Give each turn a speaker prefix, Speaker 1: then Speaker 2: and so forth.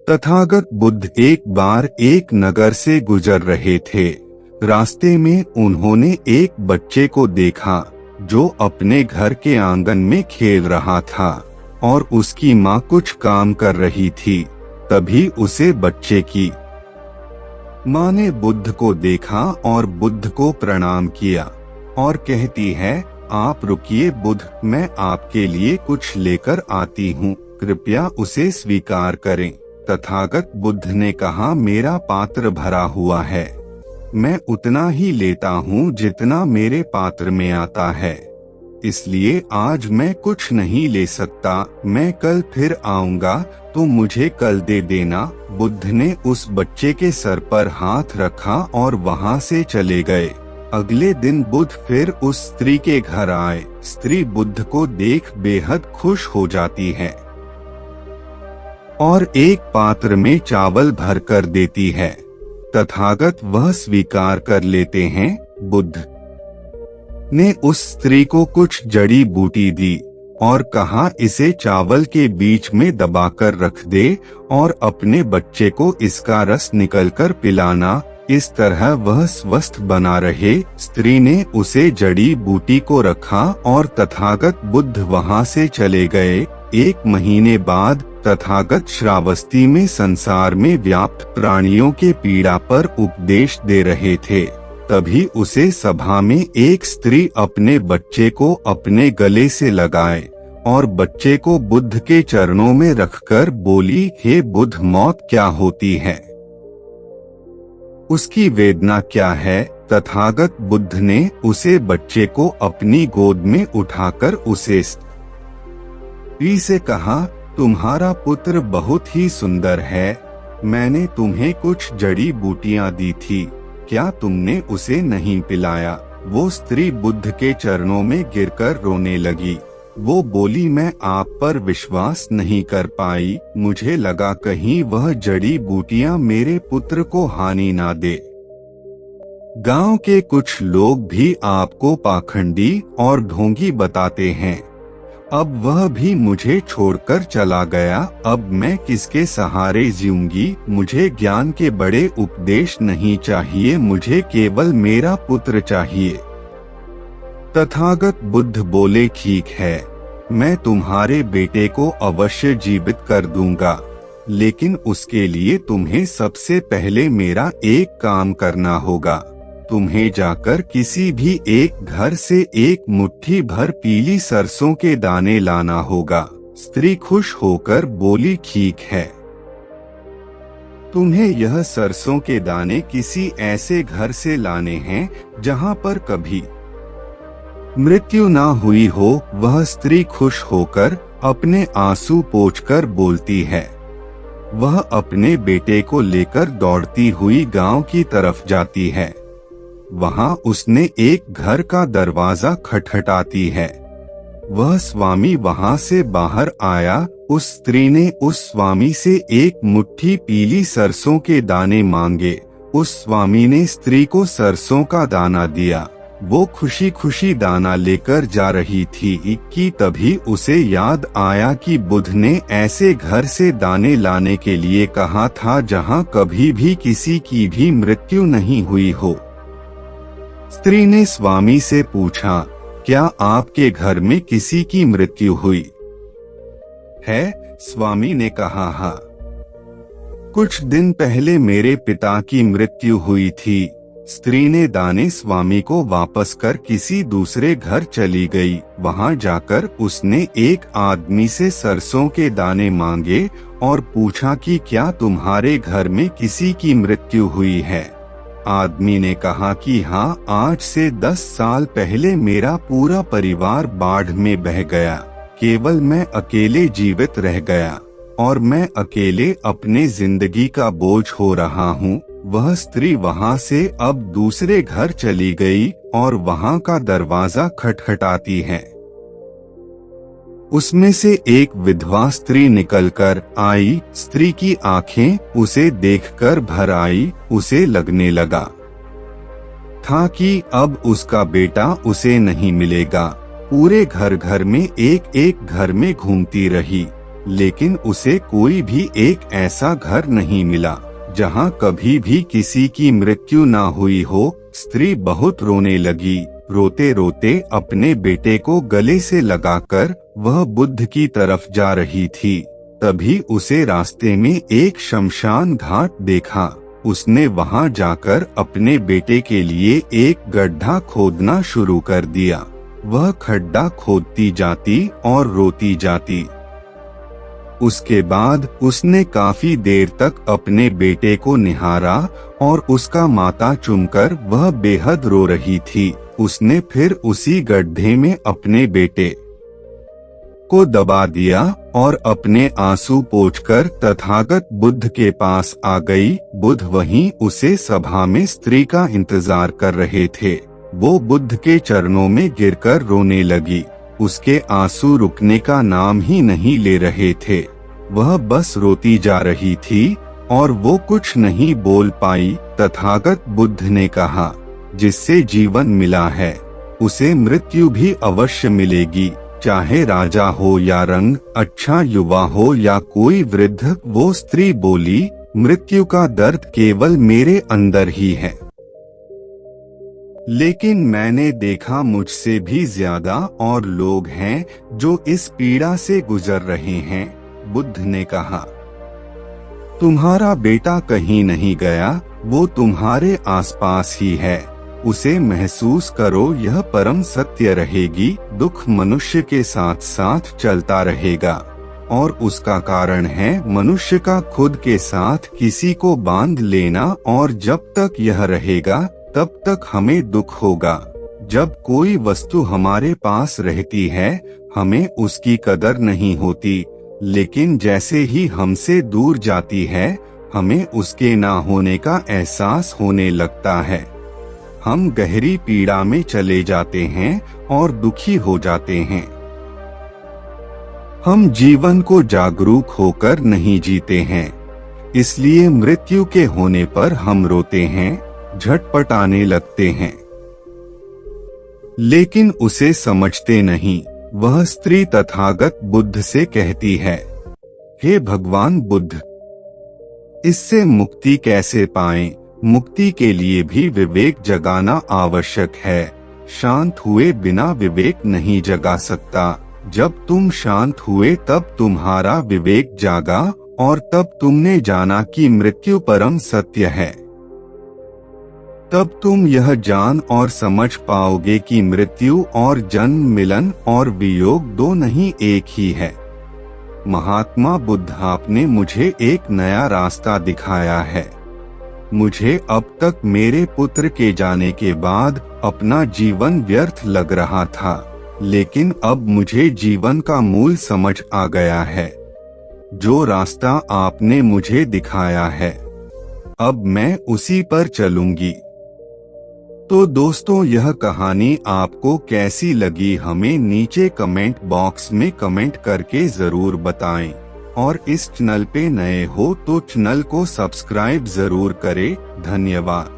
Speaker 1: तथागत बुद्ध एक बार एक नगर से गुजर रहे थे। रास्ते में उन्होंने एक बच्चे को देखा जो अपने घर के आंगन में खेल रहा था और उसकी माँ कुछ काम कर रही थी। तभी उसे बच्चे की माँ ने बुद्ध को देखा और बुद्ध को प्रणाम किया और कहती है, आप रुकिए बुद्ध, मैं आपके लिए कुछ लेकर आती हूँ, कृपया उसे स्वीकार करें। तथागत बुद्ध ने कहा, मेरा पात्र भरा हुआ है, मैं उतना ही लेता हूँ जितना मेरे पात्र में आता है, इसलिए आज मैं कुछ नहीं ले सकता, मैं कल फिर आऊँगा तो मुझे कल दे देना। बुद्ध ने उस बच्चे के सर पर हाथ रखा और वहाँ से चले गए। अगले दिन बुद्ध फिर उस स्त्री के घर आए। स्त्री बुद्ध को देख बेहद खुश हो जाती है और एक पात्र में चावल भर कर देती है। तथागत वह स्वीकार कर लेते हैं। बुद्ध ने उस स्त्री को कुछ जड़ी बूटी दी और कहा, इसे चावल के बीच में दबाकर रख दे और अपने बच्चे को इसका रस निकलकर पिलाना, इस तरह वह स्वस्थ बना रहे। स्त्री ने उसे जड़ी बूटी को रखा और तथागत बुद्ध वहां से चले गए। एक महीने बाद तथागत श्रावस्ती में संसार में व्याप्त प्राणियों के पीड़ा पर उपदेश दे रहे थे। तभी उसे सभा में एक स्त्री अपने बच्चे को अपने गले से लगाए और बच्चे को बुद्ध के चरणों में रखकर बोली, हे बुद्ध, मौत क्या होती है, उसकी वेदना क्या है। तथागत बुद्ध ने उसे बच्चे को अपनी गोद में उठाकर उसे स्त्री से कहा, तुम्हारा पुत्र बहुत ही सुंदर है, मैंने तुम्हें कुछ जड़ी बूटियां दी थी, क्या तुमने उसे नहीं पिलाया। वो स्त्री बुद्ध के चरणों में गिरकर रोने लगी। वो बोली, मैं आप पर विश्वास नहीं कर पाई, मुझे लगा कहीं वह जड़ी बूटियां मेरे पुत्र को हानि ना दे। गांव के कुछ लोग भी आपको पाखंडी और ढोंगी बताते हैं, अब वह भी मुझे छोड़कर चला गया, अब मैं किसके सहारे जीऊंगी। मुझे ज्ञान के बड़े उपदेश नहीं चाहिए, मुझे केवल मेरा पुत्र चाहिए। तथागत बुद्ध बोले, ठीक है, मैं तुम्हारे बेटे को अवश्य जीवित कर दूंगा, लेकिन उसके लिए तुम्हें सबसे पहले मेरा एक काम करना होगा। तुम्हें जाकर किसी भी एक घर से एक मुट्ठी भर पीली सरसों के दाने लाना होगा। स्त्री खुश होकर बोली, ठीक है। तुम्हें यह सरसों के दाने किसी ऐसे घर से लाने हैं जहां पर कभी मृत्यु ना हुई हो। वह स्त्री खुश होकर अपने आंसू पोंछकर बोलती है। वह अपने बेटे को लेकर दौड़ती हुई गांव की तरफ जाती है। वहां उसने एक घर का दरवाजा खटखटाती है। वह स्वामी वहां से बाहर आया। उस स्त्री ने उस स्वामी से एक मुट्ठी पीली सरसों के दाने मांगे। उस स्वामी ने स्त्री को सरसों का दाना दिया। वो खुशी खुशी दाना लेकर जा रही थी कि तभी उसे याद आया कि बुद्ध ने ऐसे घर से दाने लाने के लिए कहा था जहां कभी भी किसी की भी मृत्यु नहीं हुई हो। स्त्री ने स्वामी से पूछा, क्या आपके घर में किसी की मृत्यु हुई है? स्वामी ने कहा, हाँ, कुछ दिन पहले मेरे पिता की मृत्यु हुई थी। स्त्री ने दाने स्वामी को वापस कर किसी दूसरे घर चली गई। वहां जाकर उसने एक आदमी से सरसों के दाने मांगे और पूछा कि क्या तुम्हारे घर में किसी की मृत्यु हुई है? आदमी ने कहा कि हाँ, आज से 10 साल पहले मेरा पूरा परिवार बाढ़ में बह गया, केवल मैं अकेले जीवित रह गया और मैं अकेले अपने जिंदगी का बोझ हो रहा हूँ। वह स्त्री वहाँ से अब दूसरे घर चली गई और वहाँ का दरवाजा खटखटाती है। उसमें से एक विधवा स्त्री निकलकर आई। स्त्री की आंखें उसे देखकर भर आई। उसे लगने लगा था कि अब उसका बेटा उसे नहीं मिलेगा। पूरे घर घर में एक एक घर में घूमती रही लेकिन उसे कोई भी एक ऐसा घर नहीं मिला जहां कभी भी किसी की मृत्यु ना हुई हो। स्त्री बहुत रोने लगी। रोते रोते अपने बेटे को गले से लगाकर वह बुद्ध की तरफ जा रही थी। तभी उसे रास्ते में एक शमशान घाट देखा। उसने वहां जाकर अपने बेटे के लिए एक गड्ढा खोदना शुरू कर दिया। वह खड्डा खोदती जाती और रोती जाती। उसके बाद उसने काफी देर तक अपने बेटे को निहारा और उसका माथा चूमकर वह बेहद रो रही थी। उसने फिर उसी गड्ढे में अपने बेटे को दबा दिया और अपने आंसू पोंछकर तथागत बुद्ध के पास आ गई। बुद्ध वहीं उसे सभा में स्त्री का इंतजार कर रहे थे। वो बुद्ध के चरणों में गिरकर रोने लगी। उसके आंसू रुकने का नाम ही नहीं ले रहे थे। वह बस रोती जा रही थी और वो कुछ नहीं बोल पाई। तथागत बुद्ध ने कहा, जिससे जीवन मिला है उसे मृत्यु भी अवश्य मिलेगी, चाहे राजा हो या रंग, अच्छा युवा हो या कोई वृद्ध। वो स्त्री बोली, मृत्यु का दर्द केवल मेरे अंदर ही है, लेकिन मैंने देखा मुझसे भी ज्यादा और लोग हैं जो इस पीड़ा से गुजर रहे हैं। बुद्ध ने कहा, तुम्हारा बेटा कहीं नहीं गया, वो तुम्हारे आसपास ही है। उसे महसूस करो, यह परम सत्य रहेगी। दुख मनुष्य के साथ साथ चलता रहेगा और उसका कारण है मनुष्य का खुद के साथ किसी को बांध लेना, और जब तक यह रहेगा तब तक हमें दुख होगा। जब कोई वस्तु हमारे पास रहती है हमें उसकी कदर नहीं होती, लेकिन जैसे ही हमसे दूर जाती है हमें उसके ना होने का एहसास होने लगता है। हम गहरी पीड़ा में चले जाते हैं और दुखी हो जाते हैं। हम जीवन को जागरूक होकर नहीं जीते हैं, इसलिए मृत्यु के होने पर हम रोते हैं, झटपटाने लगते हैं, लेकिन उसे समझते नहीं। वह स्त्री तथागत बुद्ध से कहती है, हे भगवान बुद्ध, इससे मुक्ति कैसे पाएं? मुक्ति के लिए भी विवेक जगाना आवश्यक है। शांत हुए बिना विवेक नहीं जगा सकता। जब तुम शांत हुए तब तुम्हारा विवेक जागा और तब तुमने जाना कि मृत्यु परम सत्य है। तब तुम यह जान और समझ पाओगे कि मृत्यु और जन्म, मिलन और वियोग दो नहीं एक ही है। महात्मा बुद्ध, आपने मुझे एक नया रास्ता दिखाया है। मुझे अब तक मेरे पुत्र के जाने के बाद अपना जीवन व्यर्थ लग रहा था, लेकिन अब मुझे जीवन का मूल समझ आ गया है। जो रास्ता आपने मुझे दिखाया है अब मैं उसी पर चलूंगी। तो दोस्तों, यह कहानी आपको कैसी लगी हमें नीचे कमेंट बॉक्स में कमेंट करके जरूर बताएं, और इस चैनल पे नए हो तो चैनल को सब्सक्राइब जरूर करें। धन्यवाद।